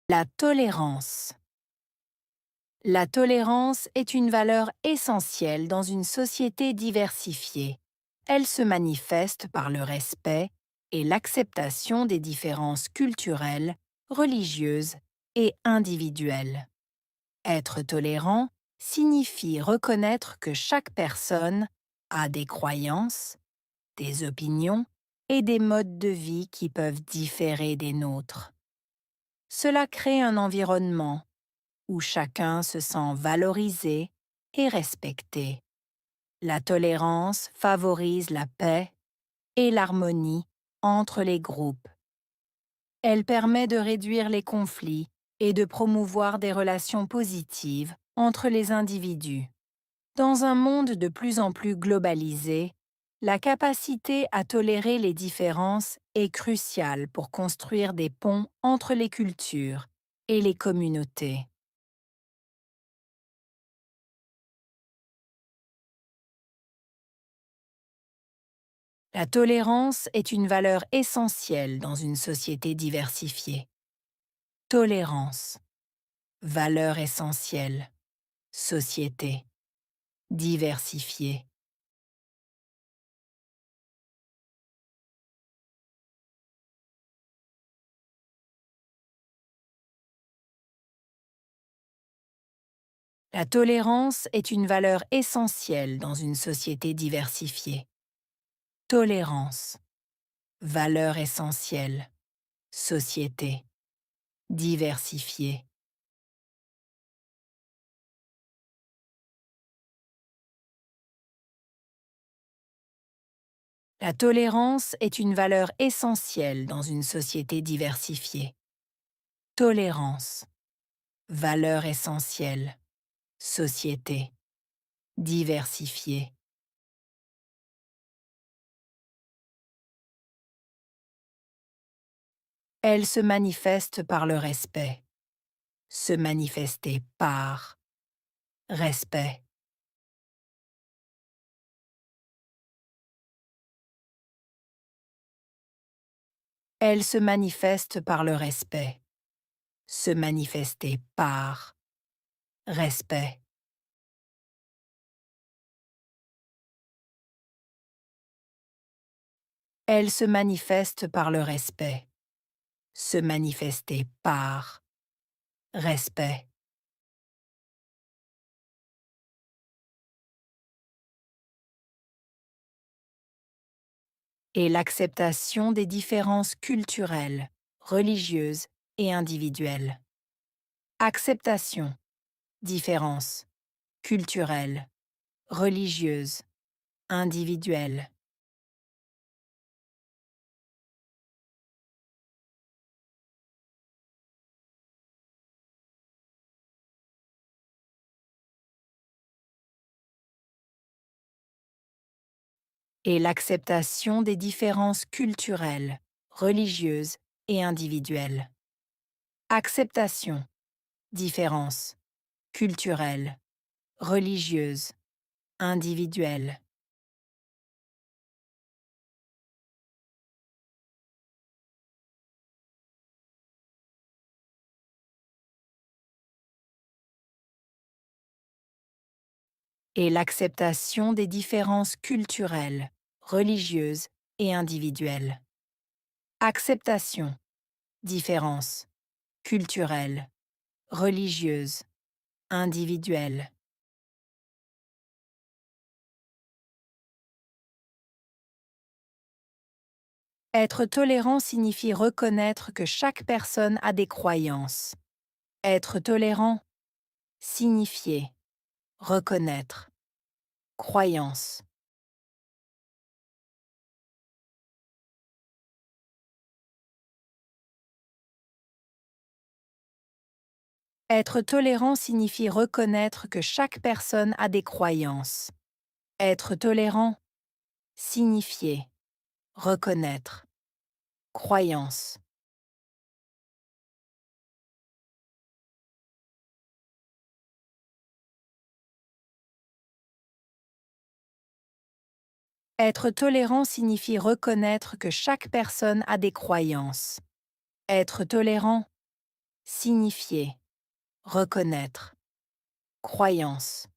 La tolérance. La tolérance est une valeur essentielle dans une société diversifiée. Elle se manifeste par le respect et l'acceptation des différences culturelles, religieuses et individuelles. Être tolérant signifie reconnaître que chaque personne a des croyances, des opinions et des modes de vie qui peuvent différer des nôtres. Cela crée un environnement où chacun se sent valorisé et respecté. La tolérance favorise la paix et l'harmonie entre les groupes. Elle permet de réduire les conflits et de promouvoir des relations positives entre les individus. Dans un monde de plus en plus globalisé, la capacité à tolérer les différences est cruciale pour construire des ponts entre les cultures et les communautés. La tolérance est une valeur essentielle dans une société diversifiée. Tolérance, valeur essentielle, société diversifiée. La tolérance est une valeur essentielle dans une société diversifiée. Tolérance, valeur essentielle, société diversifiée. La tolérance est une valeur essentielle dans une société diversifiée. Tolérance, valeur essentielle, société diversifiée. Elle se manifeste par le respect. Se manifester par respect. Elle se manifeste par le respect. Se manifester par respect. Elle se manifeste par le respect. Se manifester par respect. Et l'acceptation des différences culturelles, religieuses et individuelles. Acceptation, différence, culturelle, religieuse, individuelle. Et l'acceptation des différences culturelles, religieuses et individuelles. Acceptation, différence, culturelle, religieuse, individuelle. Et l'acceptation des différences culturelles, religieuses et individuelles. Acceptation, différence, culturelle, religieuse, individuelle. Être tolérant signifie reconnaître que chaque personne a des croyances. Être tolérant, signifier, reconnaître, croyance. Être tolérant signifie reconnaître que chaque personne a des croyances. Être tolérant, signifier, reconnaître, croyance. Être tolérant signifie reconnaître que chaque personne a des croyances. Être tolérant signifier, reconnaître, croyance.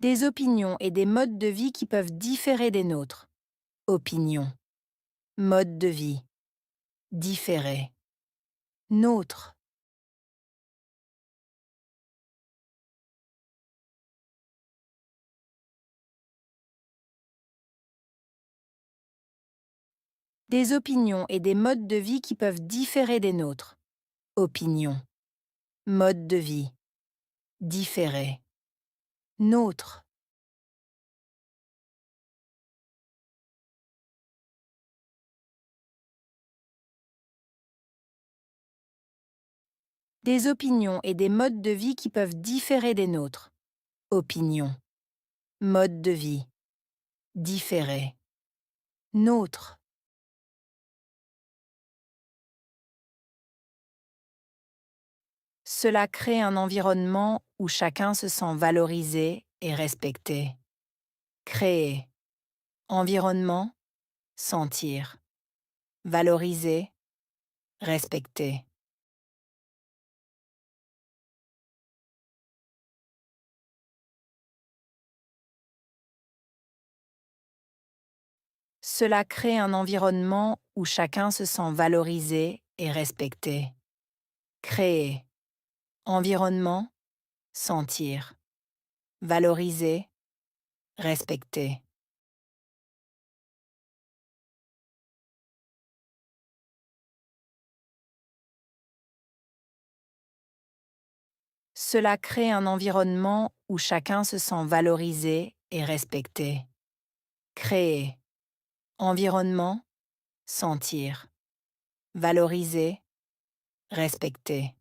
Des opinions et des modes de vie qui peuvent différer des nôtres. Opinion, mode de vie, différer, nôtre. Des opinions et des modes de vie qui peuvent différer des nôtres. Opinion, mode de vie, différer, nôtre. Des opinions et des modes de vie qui peuvent différer des nôtres. Opinion, mode de vie, différer, nôtre. Cela crée un environnement où chacun se sent valorisé et respecté. Créer. Environnement, sentir. Valoriser, respecter. Cela crée un environnement où chacun se sent valorisé et respecté. Créer. Environnement, sentir. Valoriser, respecter. Cela crée un environnement où chacun se sent valorisé et respecté. Créer. Environnement, sentir. Valoriser, respecter.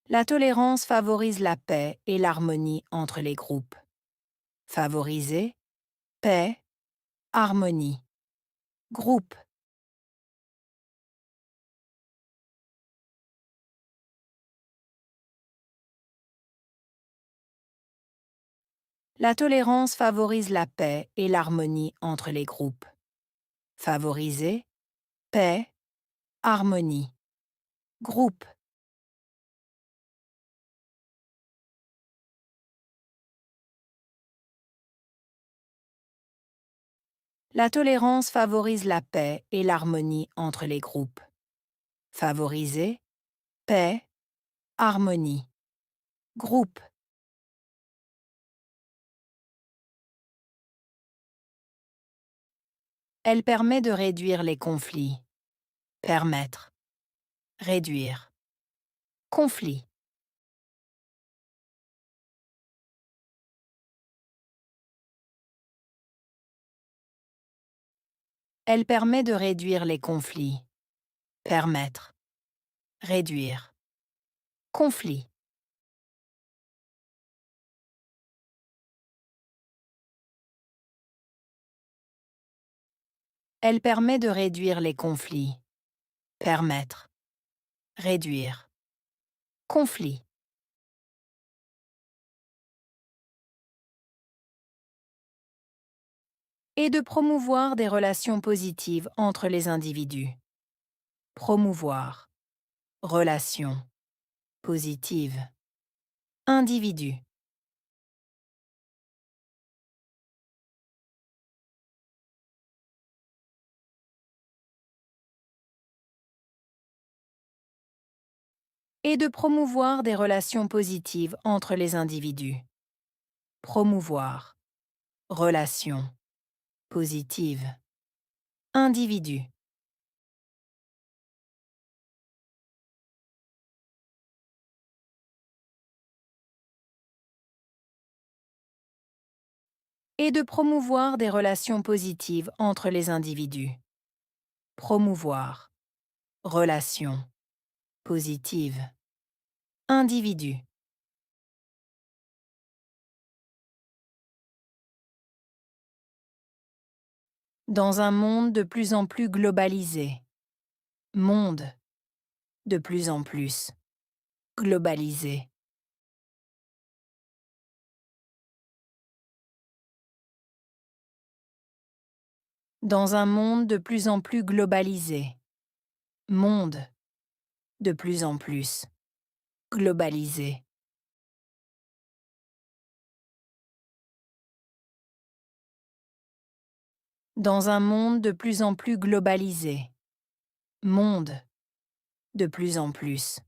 La tolérance favorise la paix et l'harmonie entre les groupes. Favoriser, paix, harmonie. Groupe. La tolérance favorise la paix et l'harmonie entre les groupes. Favoriser, paix, harmonie. Groupe. La tolérance favorise la paix et l'harmonie entre les groupes. Favoriser, paix, harmonie. Groupe. Elle permet de réduire les conflits. Permettre. Réduire. Conflit. Elle permet de réduire les conflits. Permettre. Réduire. Conflit. Elle permet de réduire les conflits. Permettre. Réduire. Conflit. Et de promouvoir des relations positives entre les individus. Promouvoir. Relation. Positive. Individu. Et de promouvoir des relations positives entre les individus. Promouvoir. Relation. Positive. Individu. Et de promouvoir des relations positives entre les individus. Promouvoir. Relation. Positive. Individu. Dans un monde de plus en plus globalisé. Monde. De plus en plus. Globalisé. Dans un monde de plus en plus globalisé. Monde de plus en plus globalisé. Dans un monde de plus en plus globalisé. Monde de plus en plus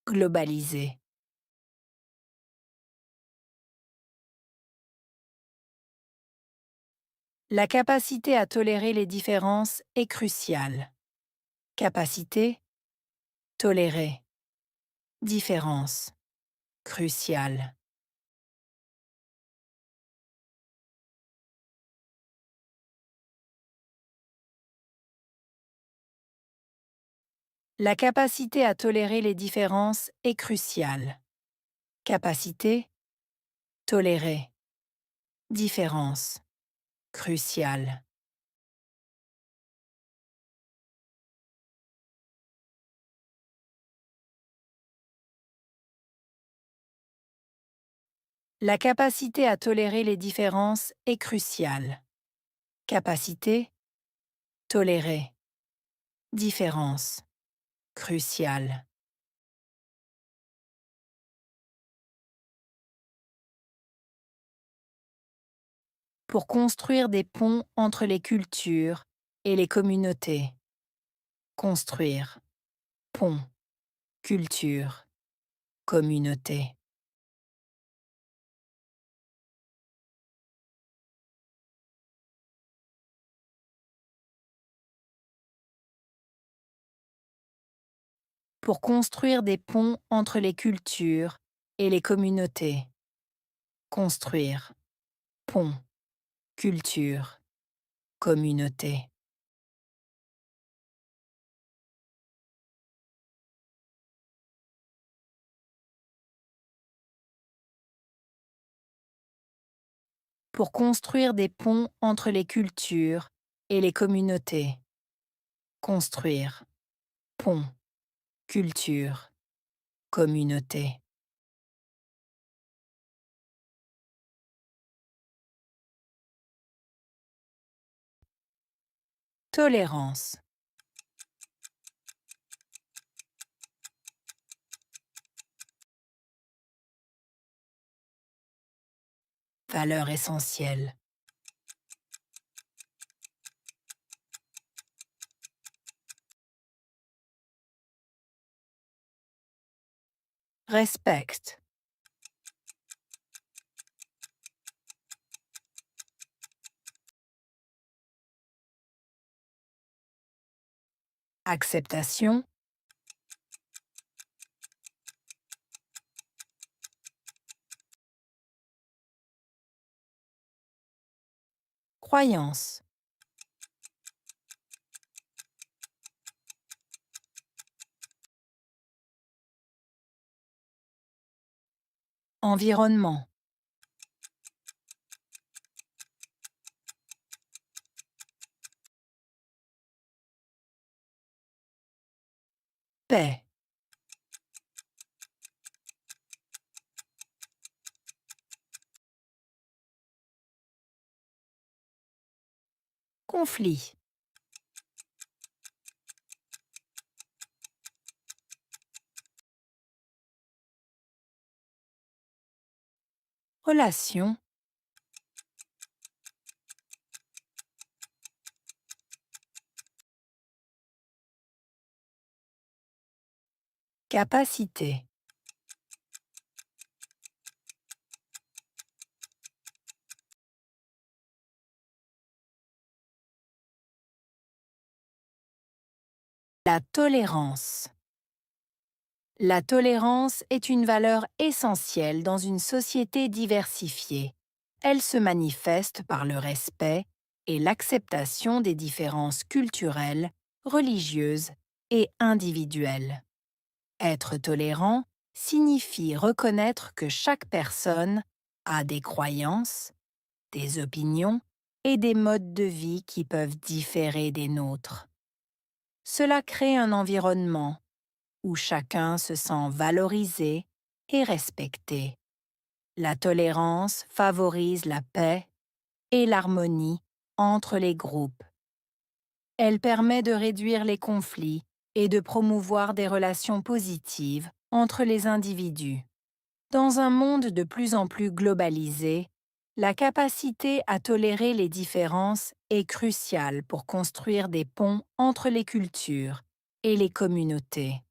globalisé. La capacité à tolérer les différences est cruciale. Capacité, tolérer. Différence, cruciale. La capacité à tolérer les différences est cruciale. Capacité, tolérer. Différence, cruciale. La capacité à tolérer les différences est cruciale. Capacité, tolérer. Différence, cruciale. Pour construire des ponts entre les cultures et les communautés. Construire. Pont. Culture. Communauté. Pour construire des ponts entre les cultures et les communautés. Construire. Pont. Culture. Communauté. Pour construire des ponts entre les cultures et les communautés. Construire. Pont. Culture. Communauté. Tolérance. Valeur essentielle. Respecte. Acceptation. Croyance. Environnement. Paix. Conflit. Relation. Capacité. La tolérance. La tolérance est une valeur essentielle dans une société diversifiée. Elle se manifeste par le respect et l'acceptation des différences culturelles, religieuses et individuelles. Être tolérant signifie reconnaître que chaque personne a des croyances, des opinions et des modes de vie qui peuvent différer des nôtres. Cela crée un environnement où chacun se sent valorisé et respecté. La tolérance favorise la paix et l'harmonie entre les groupes Elle permet de réduire les conflits et de promouvoir des relations positives entre les individus. Dans un monde de plus en plus globalisé, la capacité à tolérer les différences est cruciale pour construire des ponts entre les cultures et les communautés.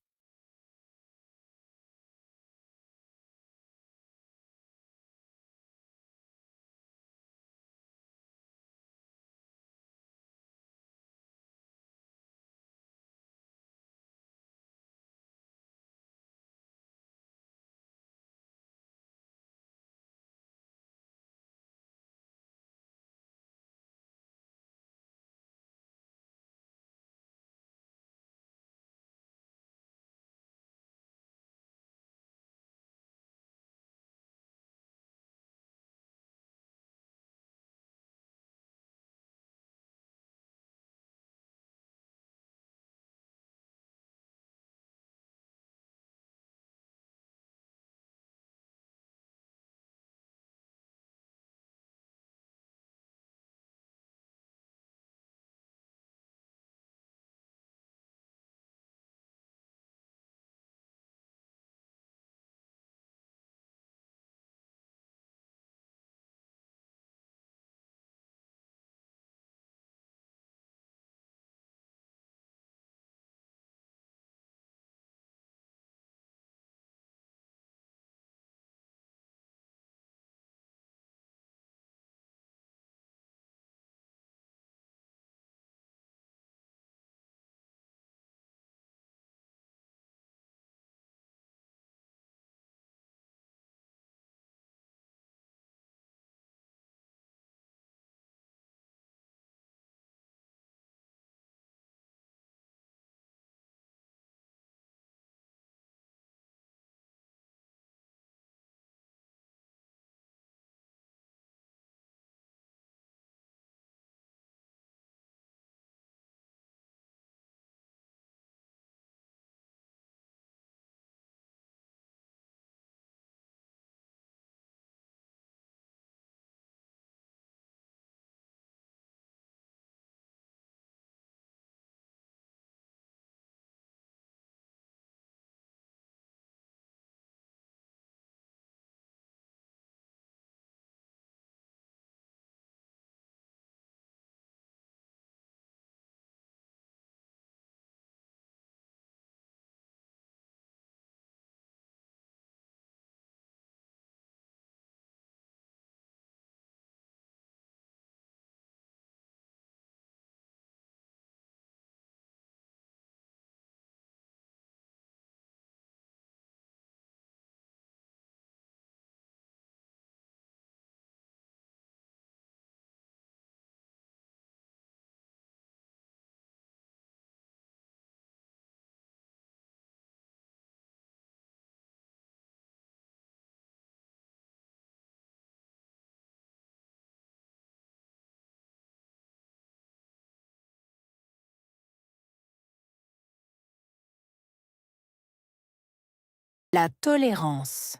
La tolérance.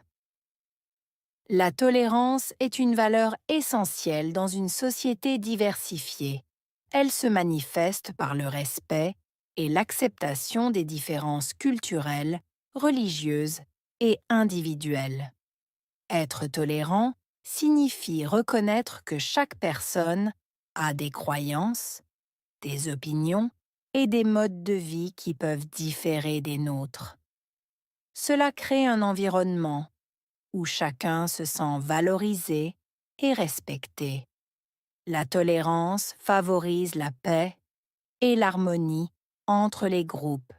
La tolérance est une valeur essentielle dans une société diversifiée. Elle se manifeste par le respect et l'acceptation des différences culturelles, religieuses et individuelles. Être tolérant signifie reconnaître que chaque personne a des croyances, des opinions et des modes de vie qui peuvent différer des nôtres. Cela crée un environnement où chacun se sent valorisé et respecté. La tolérance favorise la paix et l'harmonie entre les groupes.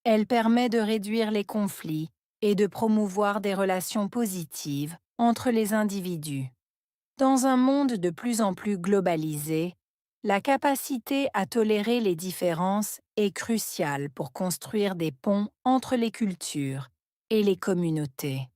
Elle permet de réduire les conflits et de promouvoir des relations positives entre les individus. Dans un monde de plus en plus globalisé, la capacité à tolérer les différences est cruciale pour construire des ponts entre les cultures et les communautés.